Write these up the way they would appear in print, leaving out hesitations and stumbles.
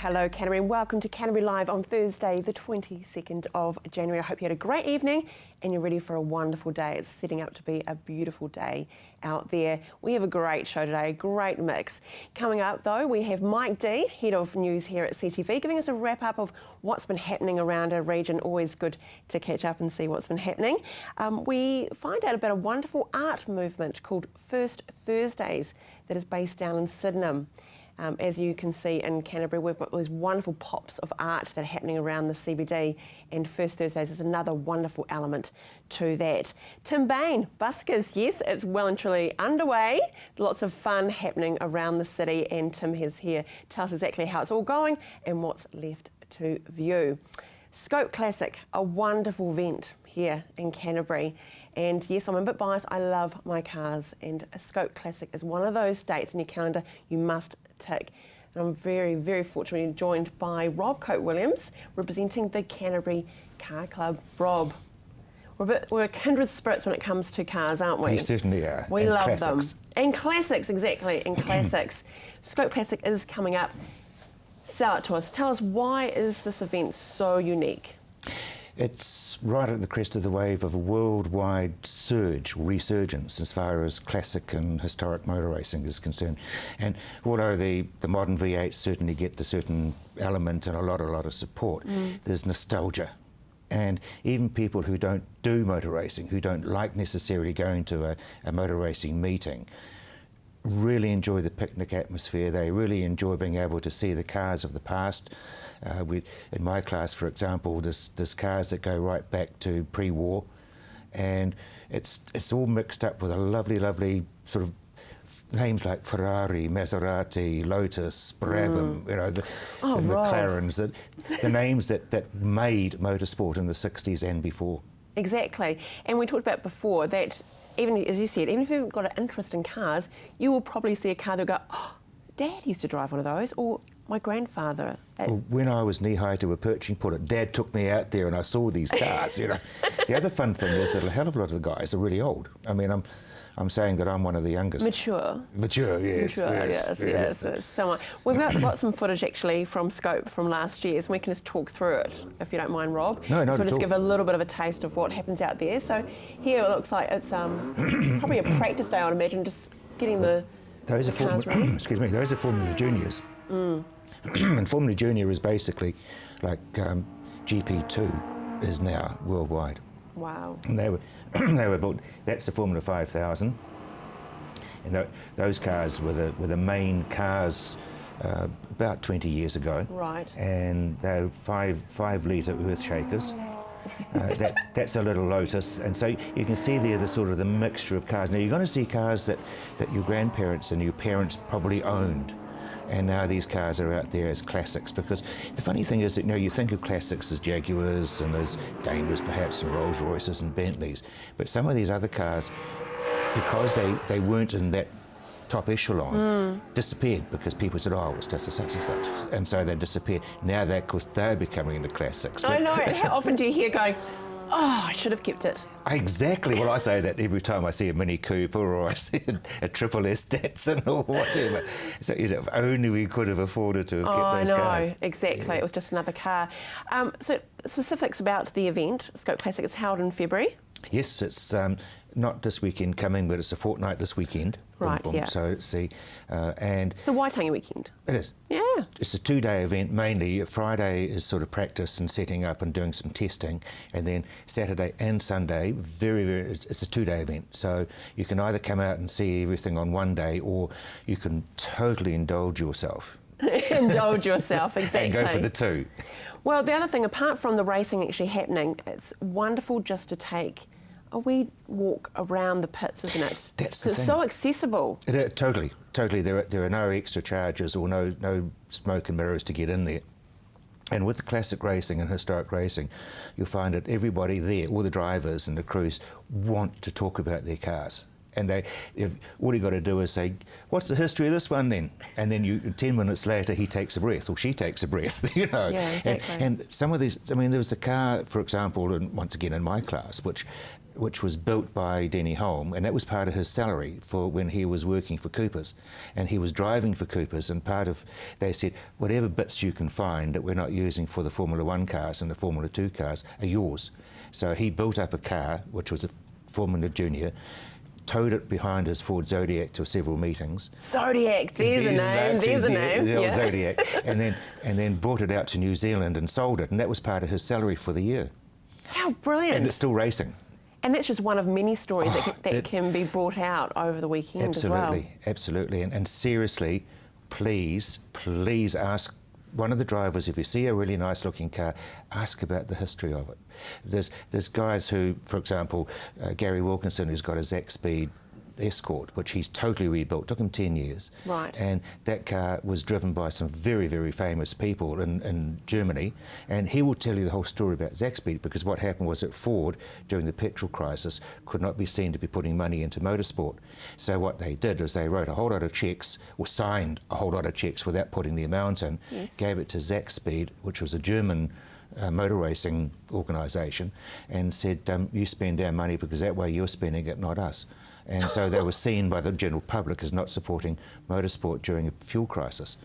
Hello Canterbury and welcome to Canterbury Live on Thursday the 22nd of January. I hope you had a great evening and you're ready for a wonderful day. It's setting up to be a beautiful day out there. We have a great show today, great mix. Coming up though, we have Mike D, Head of News here at CTV, giving us a wrap up of what's been happening around our region. Always good to catch up and see what's been happening. We find out about a wonderful art movement called First Thursdays that is based down in Sydenham. As you can see in Canterbury, we've got those wonderful pops of art that are happening around the CBD, and First Thursdays is another wonderful element to that. Tim Bain, buskers, yes, it's well and truly underway. Lots of fun happening around the city, and Tim is here to tell us exactly how it's all going and what's left to view. Scope Classic, a wonderful event here in Canterbury. And yes, I'm a bit biased, I love my cars, and a Scope Classic is one of those dates in your calendar you must tick. And I'm very, very fortunately joined by Rob Coate-Williams, representing the Canterbury Car Club. Rob, we're kindred spirits when it comes to cars, aren't we? We certainly are. We love classics. them. And classics, exactly, and classics. Scope Classic is coming up. Sell it to us. Tell us, why is this event so unique? It's right at the crest of the wave of a worldwide surge, resurgence, as far as classic and historic motor racing is concerned. And although the modern V8s certainly get a certain element and a lot of support, there's nostalgia. And even people who don't do motor racing, who don't like necessarily going to a motor racing meeting, really enjoy the picnic atmosphere. They really enjoy being able to see the cars of the past. In my class, for example, there's cars that go right back to pre-war, and it's all mixed up with a lovely sort of names like Ferrari, Maserati, Lotus, Brabham, you know, the McLarens, the names that made motorsport in the 60s and before. Exactly, and we talked about before that, even as you said, even if you've got an interest in cars, you will probably see a car that'll go, oh, Dad used to drive one of those, or my grandfather. Well, when I was knee-high to a perching pullet, Dad took me out there and I saw these cars, you know. The other fun thing is that a hell of a lot of the guys are really old. I mean, I'm saying that I'm one of the youngest. Mature, yes. So we've got some footage actually from Scope from last year, so we can just talk through it, if you don't mind, Rob. No, not so at we'll just all. give a little bit of a taste of what happens out there. So here it looks like it's probably a practice day, I'd imagine, just getting the cars ready. Excuse me, those are Formula Juniors. And Formula Junior is basically like GP2 is now worldwide. Wow. And they were built, that's the Formula 5000. And those cars were the main cars about 20 years ago. Right. And they were 5-litre earth shakers. That's a little Lotus, and so you can see there the mixture of cars. Now you're going to see cars that your grandparents and your parents probably owned, and now these cars are out there as classics. Because the funny thing is that, you know, you think of classics as Jaguars and as Daimlers perhaps and Rolls Royces and Bentleys, but some of these other cars, because they weren't in that top echelon, disappeared because people said, oh, it's just a such and such, and so they disappeared. Now that, of course, they're becoming the classics. I know, and how often do you hear going, oh, I should have kept it? Exactly. Well, I say that every time I see a Mini Cooper or I see a Triple S Datsun or whatever. So, you know, if only we could have afforded to have kept those cars. I know, exactly. Yeah. It was just another car. So specifics about the event, Scope Classic, is held in February. Yes, it's not this weekend coming, but it's a fortnight this weekend. Right, yeah. So, see, and... So Waitangi weekend? It is. Yeah. It's a 2-day event mainly. Friday is sort of practice and setting up and doing some testing, and then Saturday and Sunday, it's a 2-day event. So you can either come out and see everything on one day, or you can totally indulge yourself. Indulge yourself, exactly. And go for the 2. Well, the other thing, apart from the racing actually happening, it's wonderful just to take a wee walk around the pits, isn't it? That's the thing. It's so accessible. Totally. There are no extra charges or no smoke and mirrors to get in there. And with the classic racing and historic racing, you'll find that everybody there, all the drivers and the crews, want to talk about their cars. And all you got to do is say, what's the history of this one then? And then 10 minutes later, he takes a breath, or she takes a breath, you know. Yeah, exactly. And some of these, I mean, there was the car, for example, and once again in my class, which was built by Denny Holm, and that was part of his salary for when he was working for Coopers. And he was driving for Coopers, and they said, whatever bits you can find that we're not using for the Formula 1 cars and the Formula 2 cars are yours. So he built up a car, which was a Formula Junior, towed it behind his Ford Zodiac to several meetings. Zodiac, there's a name. The old Zodiac. and then brought it out to New Zealand and sold it, and that was part of his salary for the year. How brilliant. And it's still racing. And that's just one of many stories that can be brought out over the weekend as well. Absolutely. And seriously, please ask one of the drivers, if you see a really nice looking car, ask about the history of it. There's guys who, for example, Gary Wilkinson, who's got a Zack Speed Escort, which he's totally rebuilt, took him 10 years. Right. And that car was driven by some very, very famous people in Germany, and he will tell you the whole story about Zack Speed, because what happened was that Ford, during the petrol crisis, could not be seen to be putting money into motorsport. So what they did is they wrote a whole lot of cheques, or signed a whole lot of cheques without putting the amount in, gave it to Zack Speed, which was a German motor racing organisation, and said, you spend our money because that way you're spending it, not us. And so they were seen by the general public as not supporting motorsport during a fuel crisis.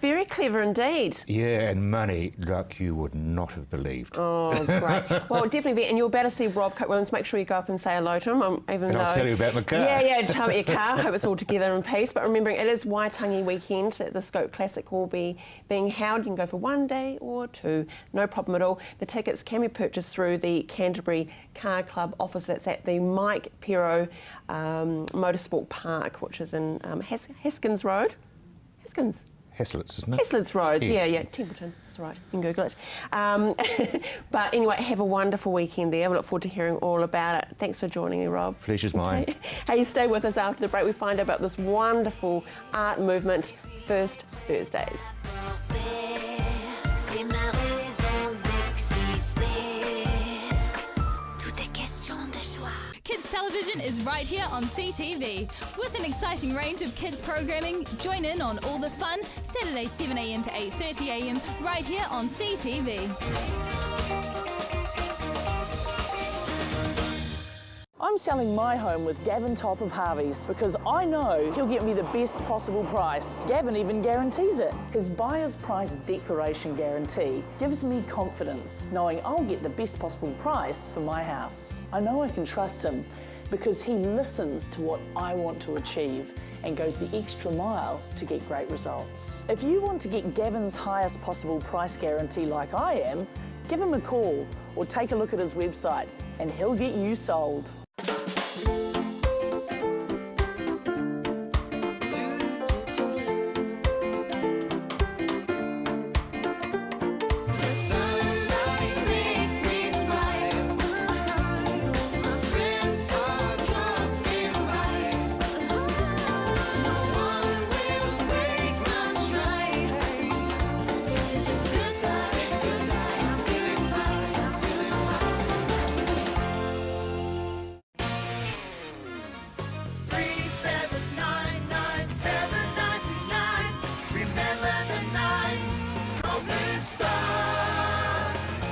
Very clever indeed. Yeah, and money like you would not have believed. Oh, great. Well, definitely. And you're about to see Rob Cook-Williams. Make sure you go up and say hello to him. I'll tell you about my car. Yeah, tell me your car. Hope it's all together in peace. But remembering, it is Waitangi weekend that the Scope Classic will be being held. You can go for 1 day or 2. No problem at all. The tickets can be purchased through the Canterbury Car Club office. That's at the Mike Pero Motorsport Park, which is in Haskins Road. Heslitz, isn't it? Heslitz Road, yeah, Templeton, that's right, you can Google it. But anyway, have a wonderful weekend there. We look forward to hearing all about it. Thanks for joining me, Rob. Pleasure's mine. Hey, stay with us after the break. We find out about this wonderful art movement, First Thursdays. Kids Television is right here on CTV. With an exciting range of kids programming, join in on all the fun, Saturday 7am to 8:30am, right here on CTV. I'm selling my home with Gavin Top of Harvey's because I know he'll get me the best possible price. Gavin even guarantees it. His buyer's price declaration guarantee gives me confidence knowing I'll get the best possible price for my house. I know I can trust him because he listens to what I want to achieve and goes the extra mile to get great results. If you want to get Gavin's highest possible price guarantee like I am, give him a call or take a look at his website and he'll get you sold.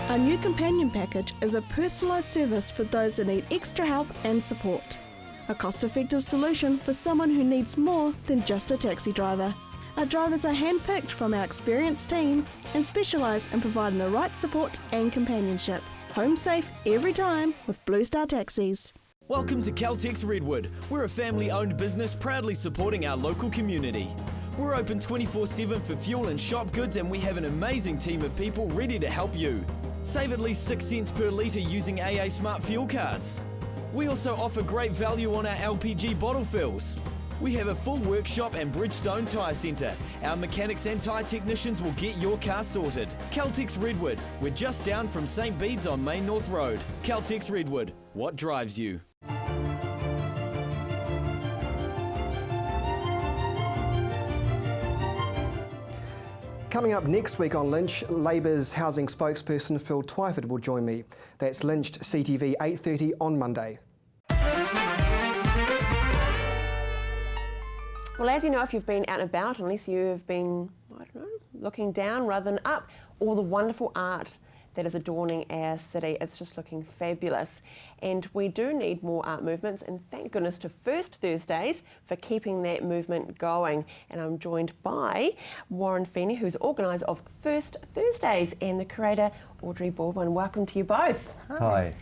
Our new companion package is a personalised service for those that need extra help and support. A cost-effective solution for someone who needs more than just a taxi driver. Our drivers are handpicked from our experienced team and specialise in providing the right support and companionship. Home safe every time with Blue Star Taxis. Welcome to Caltex Redwood. We're a family-owned business proudly supporting our local community. We're open 24/7 for fuel and shop goods, and we have an amazing team of people ready to help you. Save at least 6 cents per litre using AA Smart Fuel cards. We also offer great value on our LPG bottle fills. We have a full workshop and Bridgestone Tyre Centre. Our mechanics and tyre technicians will get your car sorted. Caltex Redwood. We're just down from St Bede's on Main North Road. Caltex Redwood. What drives you? Coming up next week on Lynch, Labour's housing spokesperson Phil Twyford will join me. That's Lynched CTV 8:30 on Monday. Well, as you know, if you've been out and about, unless you have been, I don't know, looking down rather than up, all the wonderful art that is adorning our city, it's just looking fabulous. And we do need more art movements, and thank goodness to First Thursdays for keeping that movement going. And I'm joined by Warren Feeney, who's organiser of First Thursdays, and the curator, Audrey Baldwin. Welcome to you both. Hi.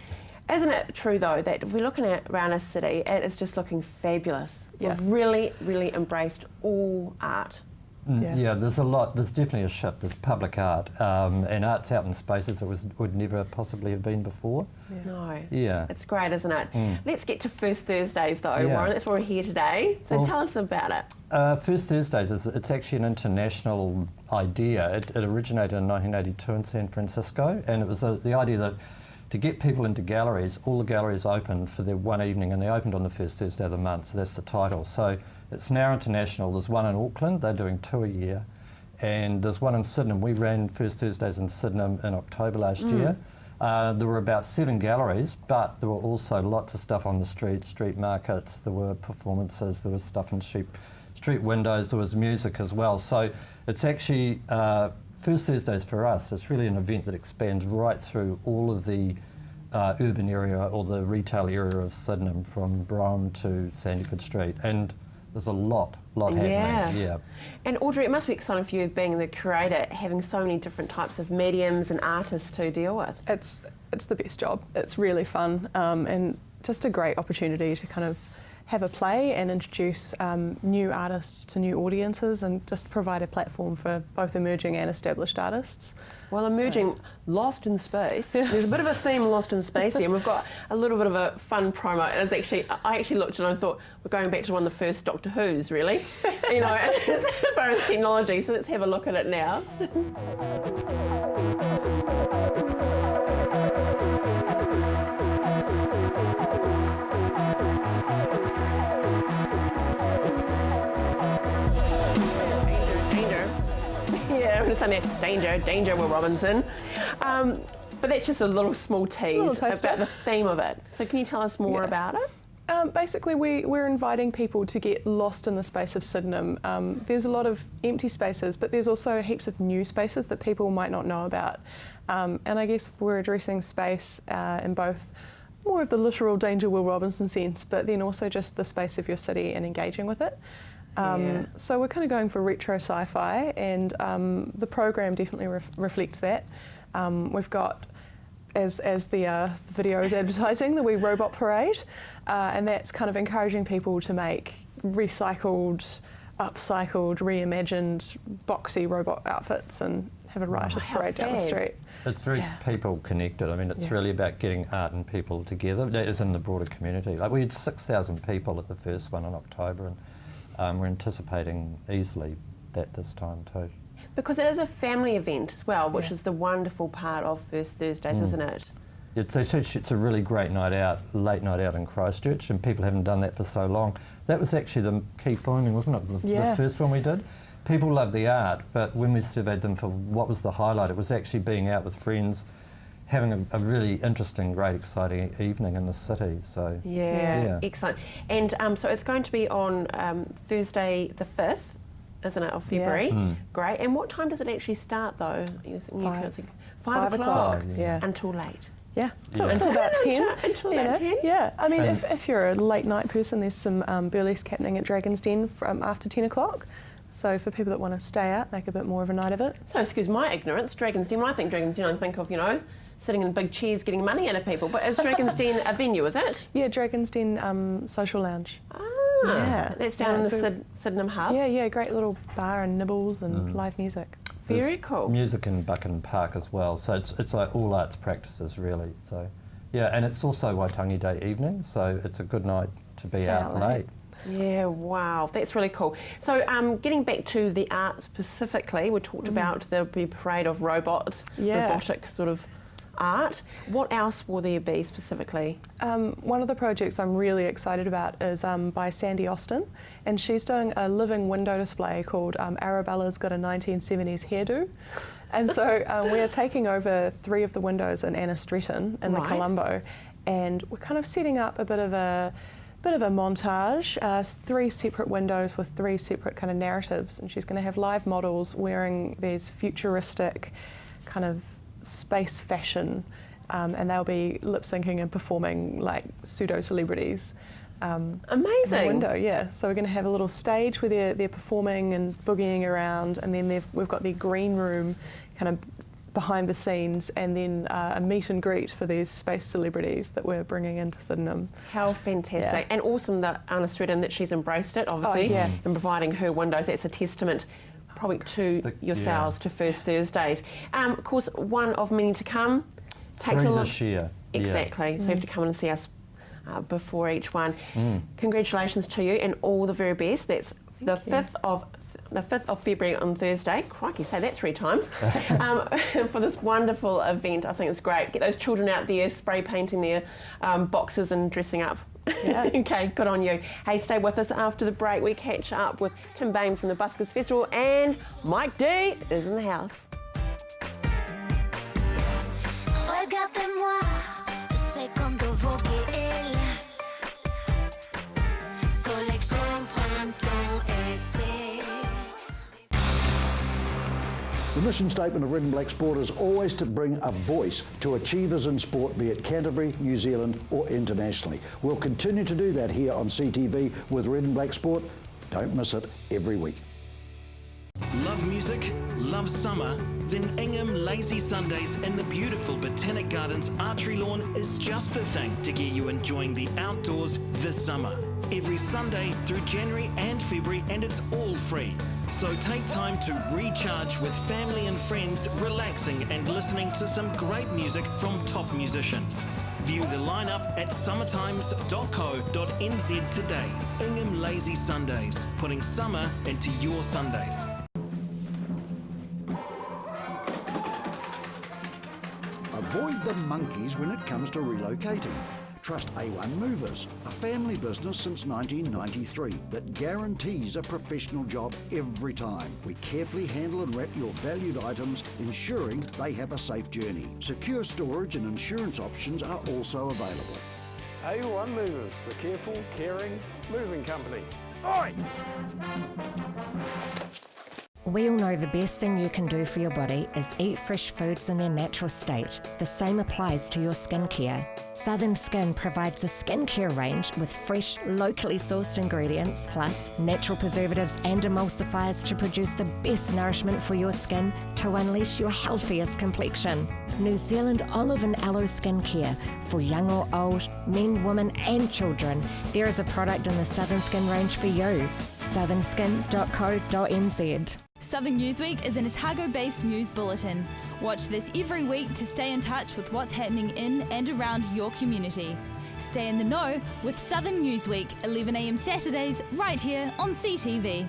Isn't it true, though, that if we're looking at around our city, it is just looking fabulous? Yeah. We've really, really embraced all art. Yeah, there's a lot. There's definitely a shift. There's public art, and art's out in spaces that would never possibly have been before. No. Yeah. It's great, isn't it? Let's get to First Thursdays, though, Yeah. Warren. That's why we're here today. So Well, tell us about it. First Thursdays it's actually an international idea. It originated in 1982 in San Francisco, and it was the idea that to get people into galleries, all the galleries opened for their one evening, and they opened on the first Thursday of the month, so that's the title. So it's now international. There's one in Auckland, they're doing 2 a year, and there's one in Sydenham. We ran First Thursdays in Sydenham in October last year. There were about 7 galleries, but there were also lots of stuff on the street markets, there were performances, there was stuff in street windows, there was music as well. So it's actually First Thursdays for us, it's really an event that expands right through all of the urban area or the retail area of Sydenham, from Brougham to Sandyford Street, and there's a lot happening. Yeah. And Audrey, it must be exciting for you being the curator, having so many different types of mediums and artists to deal with. It's the best job. It's really fun, and just a great opportunity to kind of have a play and introduce new artists to new audiences, and just provide a platform for both emerging and established artists. Well, emerging, lost in space. Yes. There's a bit of a theme, lost in space there, and we've got a little bit of a fun promo. I actually looked and I thought, we're going back to one of the first Doctor Who's, really, you know, as far as technology. So let's have a look at it now. Yeah, I'm going to say there, danger, Will Robinson. But that's just a little small tease about the theme of it. So can you tell us more about it? Basically, we're inviting people to get lost in the space of Sydenham. There's a lot of empty spaces, but there's also heaps of new spaces that people might not know about. And I guess we're addressing space in both more of the literal Danger Will Robinson sense, but then also just the space of your city and engaging with it. So we're kind of going for retro sci-fi, and the program definitely reflects that. We've got, as the video is advertising, the wee robot parade, and that's kind of encouraging people to make recycled, upcycled, reimagined, boxy robot outfits and have a riotous parade down the street. It's very people connected. I mean, it's really about getting art and people together. That is in the broader community. Like, we had 6,000 people at the first one in October, and we're anticipating easily that this time too. Because it is a family event as well, which is the wonderful part of First Thursdays, isn't it? It's a really great night out, late night out in Christchurch, and people haven't done that for so long. That was actually the key finding, wasn't it? The first one we did. People love the art, but when we surveyed them for what was the highlight, it was actually being out with friends, having a really interesting, great, exciting evening in the city. So excellent. And so it's going to be on Thursday the 5th, isn't it, of February? Great. And what time does it actually start, though? 5 o'clock. Until late. Yeah, until about 10. Until about 10? Yeah, I mean, if you're a late night person, there's some burlesque happening at Dragon's Den from after 10 o'clock. So for people that want to stay out, make a bit more of a night of it. So excuse my ignorance, Dragon's Den, when I think Dragon's Den, I think of, you know, sitting in big chairs getting money out of people. But is Dragon's Den a venue, is it? Yeah, Dragon's Den Social Lounge. Yeah. That's down in the Sydenham Hub? Yeah, great little bar and nibbles and live music. Very cool. Music in Buchan Park as well, so it's like all arts practices really. So yeah, and it's also Waitangi Day evening, so it's a good night to be out late. Yeah, wow, that's really cool. So getting back to the art specifically, we talked about the parade of robots, robotic sort of art. What else will there be specifically? One of the projects I'm really excited about is by Sandy Austin, and she's doing a living window display called Arabella's Got a 1970s Hairdo. And so we're taking over 3 of the windows in Anna Stretton in the Colombo, and we're kind of setting up a bit of a bit of a montage, 3 separate windows with 3 separate kind of narratives, and she's going to have live models wearing these futuristic kind of space fashion, and they'll be lip syncing and performing like pseudo celebrities. Amazing. In the window, yeah. So we're going to have a little stage where they're performing and boogieing around, and then we've got their green room kind of behind the scenes, and then a meet and greet for these space celebrities that we're bringing into Sydenham. How fantastic. And awesome that Anna Sredin, that she's embraced it, obviously, and providing her windows. That's a testament probably to yourselves, to First Thursdays. Of course, one of many to come. Takes Three a this year. Exactly. So you have to come and see us before each one. Congratulations to you and all the very best. That's the 5th of February on Thursday. Crikey, say that 3 times. For this wonderful event. I think it's great. Get those children out there spray painting their boxes and dressing up. Yeah. Okay, good on you. Hey, stay with us after the break. We catch up with Tim Bain from the Buskers Festival, and Mike D is in the house. Regardez-moi, c'est comme de voguer elle. Collection printemps-été. The mission statement of Red and Black Sport is always to bring a voice to achievers in sport, be it Canterbury, New Zealand or internationally. We'll continue to do that here on CTV with Red and Black Sport. Don't miss it every week. Love music? Love summer? Then Ingham Lazy Sundays in the beautiful Botanic Gardens archery lawn is just the thing to get you enjoying the outdoors this summer. Every Sunday through January and February, and it's all free. So take time to recharge with family and friends, relaxing and listening to some great music from top musicians. View the lineup at summertimes.co.nz today. Ingham Lazy Sundays, putting summer into your Sundays. Avoid the monkeys when it comes to relocating. Trust A1 Movers, a family business since 1993 that guarantees a professional job every time. We carefully handle and wrap your valued items, ensuring they have a safe journey. Secure storage and insurance options are also available. A1 Movers, the careful, caring moving company. Oi! We all know the best thing you can do for your body is eat fresh foods in their natural state. The same applies to your skincare. Southern Skin provides a skincare range with fresh, locally sourced ingredients, plus natural preservatives and emulsifiers to produce the best nourishment for your skin to unleash your healthiest complexion. New Zealand olive and aloe skincare for young or old, men, women and children. There is a product in the Southern Skin range for you. southernskin.co.nz. Southern Newsweek is an Otago-based news bulletin. Watch this every week to stay in touch with what's happening in and around your community. Stay in the know with Southern Newsweek, 11 a.m. Saturdays, right here on CTV.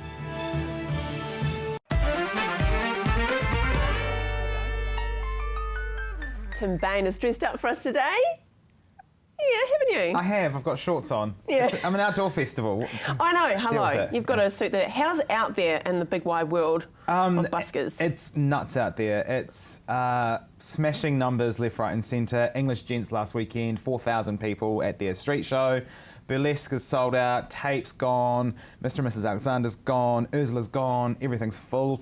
Tim Bain is dressed up for us today. Yeah, haven't you? I have. I've got shorts on. Yeah. I'm an outdoor festival. I know. Deal with Hello. it. You've got a suit there. How's it out there in the big wide world of buskers? It's nuts out there. It's smashing numbers left, right and centre. English Gents last weekend, 4,000 people at their street show. Burlesque is sold out. Tape's gone. Mr. and Mrs. Alexander's gone. Ursula's gone. Everything's full.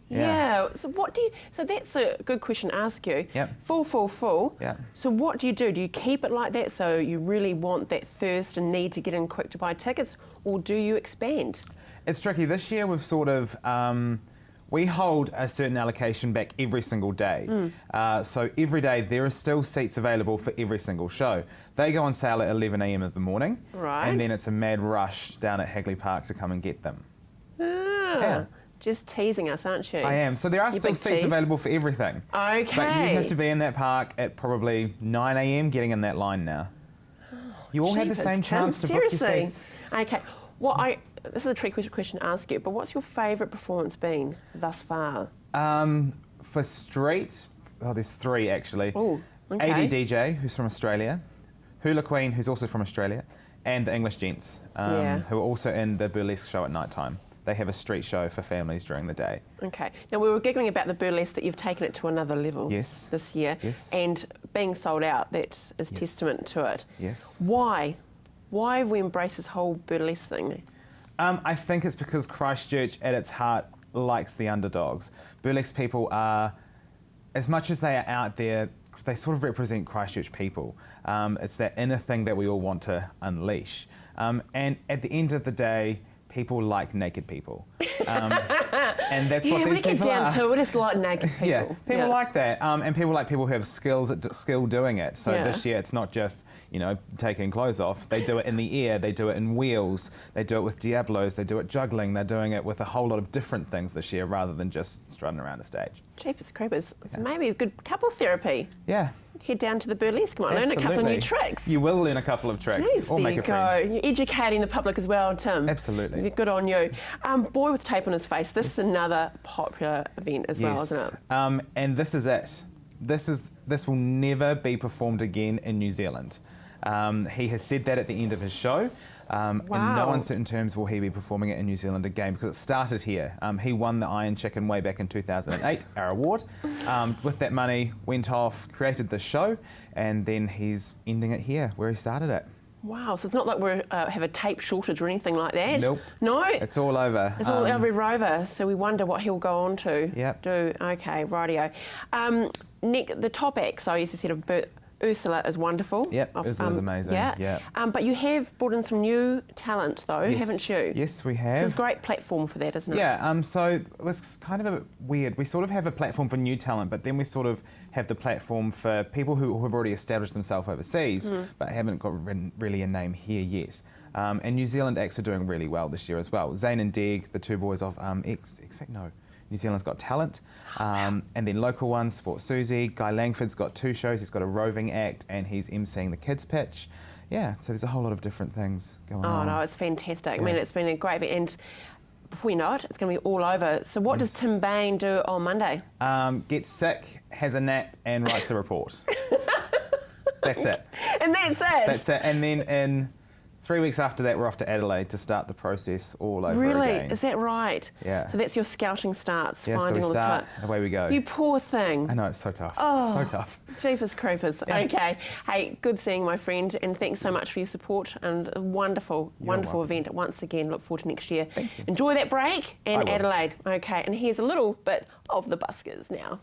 Yeah. So what do you? So that's a good question to ask you. Yep. Full. Yeah. So what do you do? Do you keep it like that? So you really want that thirst and need to get in quick to buy tickets, or do you expand? It's tricky. This year we've sort of we hold a certain allocation back every single day. So every day there are still seats available for every single show. They go on sale at 11 a.m. in the morning, Right. and then it's a mad rush down at Hagley Park to come and get them. Yeah. Just teasing us, aren't you? I am. So there are still seats available for everything. Okay. But you have to be in that park at probably 9 a.m. getting in that line now. You all had the same chance to book your seats. Okay. This is a tricky question to ask you, but what's your favourite performance been thus far? For street, there's 3 actually. Oh, okay. AD DJ, who's from Australia, Hula Queen, who's also from Australia, and the English Gents, who are also in the burlesque show at night time. They have a street show for families during the day. Okay. Now, we were giggling about the burlesque, that you've taken it to another level this year. Yes. And being sold out, that is testament to it. Yes. Why Why have we embraced this whole burlesque thing? I think it's because Christchurch at its heart likes the underdogs. Burlesque people are, as much as they are out there, they sort of represent Christchurch people. It's that inner thing that we all want to unleash. And at the end of the day, people like naked people. And that's what these people are. When you get down to it, it's like naked people. Yeah, people like that. And people like people who have skill doing it. So this year it's not just, taking clothes off. They do it in the air, they do it in wheels, they do it with Diablos, they do it juggling, they're doing it with a whole lot of different things this year rather than just strutting around a stage. Jeepers creepers. It's maybe a good couple therapy. Yeah. Head down to the burlesque, might learn a couple of new tricks. You will learn a couple of tricks. Jeez, or make a friend. You're educating the public as well, Tim. Absolutely. Good on you. Boy with tape on his face. This is another popular event as well, isn't it? And this is it. This will never be performed again in New Zealand. He has said that at the end of his show. In no uncertain terms will he be performing it in New Zealand again because it started here. He won the Iron Chicken way back in 2008, our award. With that money, went off, created this show, and then he's ending it here where he started it. Wow, so it's not like we have a tape shortage or anything like that? Nope. No? It's all over. It's all over over, so we wonder what he'll go on to do. Okay, rightio. Nick, the top acts, so you said of Ursula is wonderful. Yep, Ursula's amazing. Yeah. But you have brought in some new talent, though, haven't you? Yes, we have. It's a great platform for that, isn't it? Yeah, so it was kind of a bit weird. We sort of have a platform for new talent, but then we sort of have the platform for people who have already established themselves overseas, but haven't got really a name here yet. And New Zealand acts are doing really well this year as well. Zane and Deg, the two boys of New Zealand's Got Talent, and then local ones, Sport Susie. Guy Langford's got 2 shows. He's got a roving act and he's emceeing the kids pitch. Yeah, so there's a whole lot of different things going on. Oh no, it's fantastic. I mean, it's been a great event, and before you know it, it's going to be all over. So what does Tim Bain do on Monday? Gets sick, has a nap, and writes a report. That's it. And that's it? That's it. And then in 3 weeks after that, we're off to Adelaide to start the process all over again. Really? Is that right? Yeah. So that's your scouting starts, yeah, finding so all we this start, talent. away we go. You poor thing. I know, it's so tough. Oh, so tough. Jeepers creepers. Yeah. Okay. Hey, good seeing my friend, and thanks so much for your support and a wonderful event. Once again, look forward to next year. Thank you. Enjoy that break and Adelaide. Okay, and here's a little bit of the buskers now.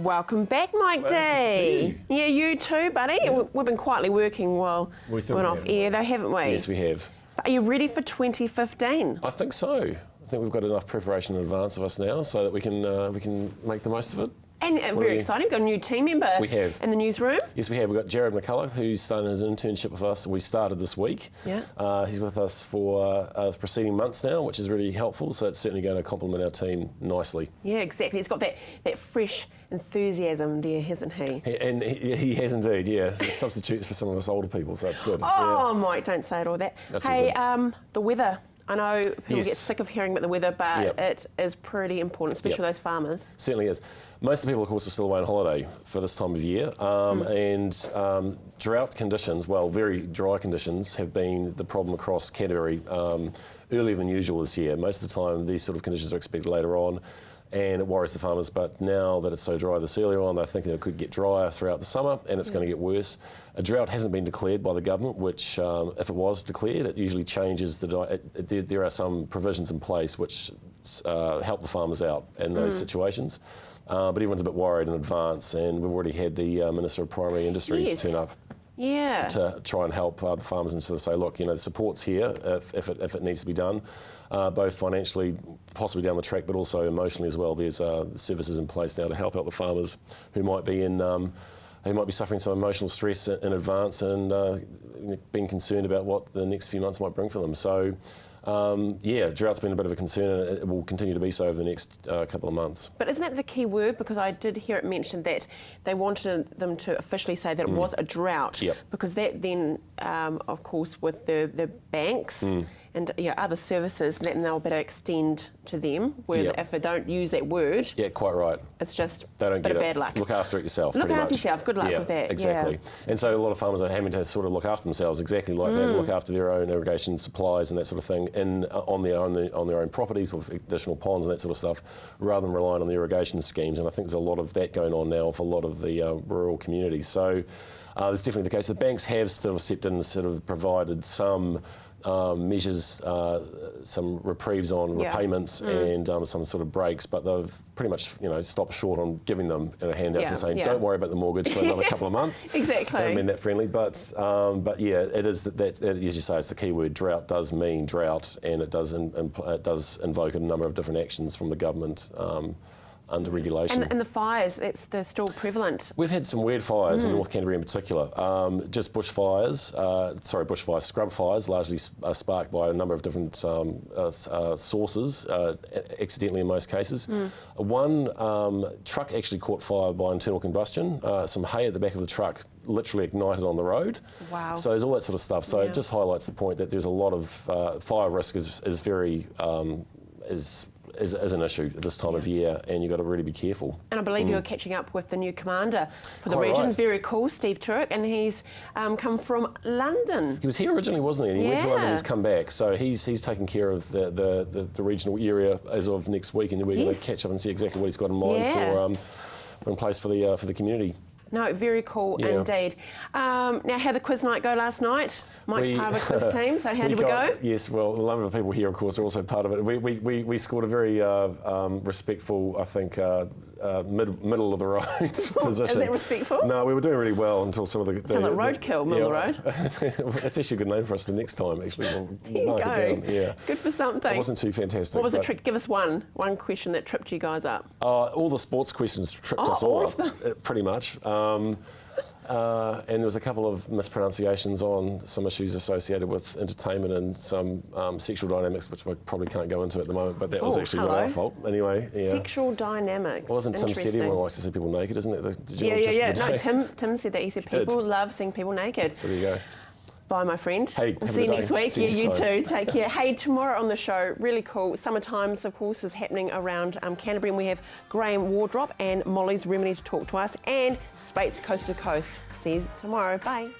Welcome back, Mike D. Yeah, you too, buddy. Yeah. We've been quietly working while we went off air, though, haven't we? Yes, we have. Are you ready for 2015? I think so. I think we've got enough preparation in advance of us now so that we can make the most of it. And very exciting, we've got a new team member in the newsroom. Yes, we have. We've got Jared McCullough, who's starting his internship with us. We started this week. Yeah. He's with us for the preceding months now, which is really helpful. So it's certainly going to complement our team nicely. Yeah, exactly. He's got that fresh enthusiasm there, hasn't he? And he has indeed, yeah. Substitutes for some of us older people, so that's good. Oh, yeah. Mike, don't say it all that. That's hey, all good. the weather I know people Yes. get sick of hearing about the weather, but Yep. it is pretty important, especially for those farmers. Certainly is. Most of the people, of course, are still away on holiday for this time of year, and drought conditions, well, very dry conditions, have been the problem across Canterbury earlier than usual this year. Most of the time, these sort of conditions are expected later on, and it worries the farmers. But now that it's so dry this earlier on, they think that it could get drier throughout the summer, and it's going to get worse. A drought hasn't been declared by the government, which, if it was declared, it usually changes there are some provisions in place which help the farmers out in those situations. But everyone's a bit worried in advance, and we've already had the Minister of Primary Industries turn up to try and help the farmers and sort of say, look, the support's here if it needs to be done, both financially, possibly down the track, but also emotionally as well. There's services in place now to help out the farmers who might be suffering some emotional stress in advance and being concerned about what the next few months might bring for them. So. Drought's been a bit of a concern, and it will continue to be so over the next couple of months. But isn't that the key word? Because I did hear it mentioned that they wanted them to officially say that it was a drought, because that then, of course, with the banks and other services, then they'll better extend to them, where if they don't use that word... Yeah, quite right. It's just they don't a bit get of it. bad luck. Look after it yourself, Look pretty after much. yourself. Good luck with that. Exactly. And so a lot of farmers are having to sort of look after themselves exactly like that, look after their own irrigation supplies and that sort of thing on their own properties with additional ponds and that sort of stuff, rather than relying on the irrigation schemes. And I think there's a lot of that going on now for a lot of the rural communities. So that's definitely the case. The banks have sort of stepped in and sort of provided some measures, some reprieves on repayments and some sort of breaks, but they've pretty much stopped short on giving them handouts and saying don't worry about the mortgage for another couple of months. Exactly. They haven't been that friendly, but it is that as you say, it's the key word. Drought does mean drought, and it does invoke a number of different actions from the government. Under regulation. And the fires, they're still prevalent. We've had some weird fires in North Canterbury in particular. Just bushfires, scrub fires, largely sparked by a number of different sources, accidentally in most cases. One truck actually caught fire by internal combustion. Some hay at the back of the truck literally ignited on the road. Wow. So there's all that sort of stuff. So it just highlights the point that there's a lot of fire risk is very... is an issue at this time of year, and you've got to really be careful. And I believe you're catching up with the new commander for the Quite region. right. Very cool, Steve Turek, and he's come from London. He was here originally, wasn't he? And he went to London and he's come back. So he's taking care of the regional area as of next week, and we're going to catch up and see exactly what he's got in mind for in place for the community. No, very cool indeed. Now, how'd the quiz night go last night? Mike's part of a quiz team, so how did we go? Yes, well, a number of people here, of course, are also part of it. We scored a very respectful, I think, middle of the road position. Is that respectful? No, we were doing really well until some of the... Sounds like roadkill, middle of the road. That's actually a good name for us the next time, actually. There you go. Yeah. Good for something. It wasn't too fantastic. What was the trick? Give us one question that tripped you guys up. All the sports questions tripped us all up, pretty much. And there was a couple of mispronunciations on some issues associated with entertainment and some sexual dynamics, which we probably can't go into at the moment, but that was actually not our fault. Anyway, Sexual dynamics. Well, wasn't Tim said everyone likes to see people naked, isn't it? No, Tim said that. He said people love seeing people naked. So there you go. Bye, my friend. Hey, we'll see you next week. See you too. Take care. Hey, tomorrow on the show, really cool. Summer Times, of course, is happening around Canterbury, and we have Graham Wardrop and Molly's Remedy to talk to us, and Spates Coast to Coast. See you tomorrow. Bye.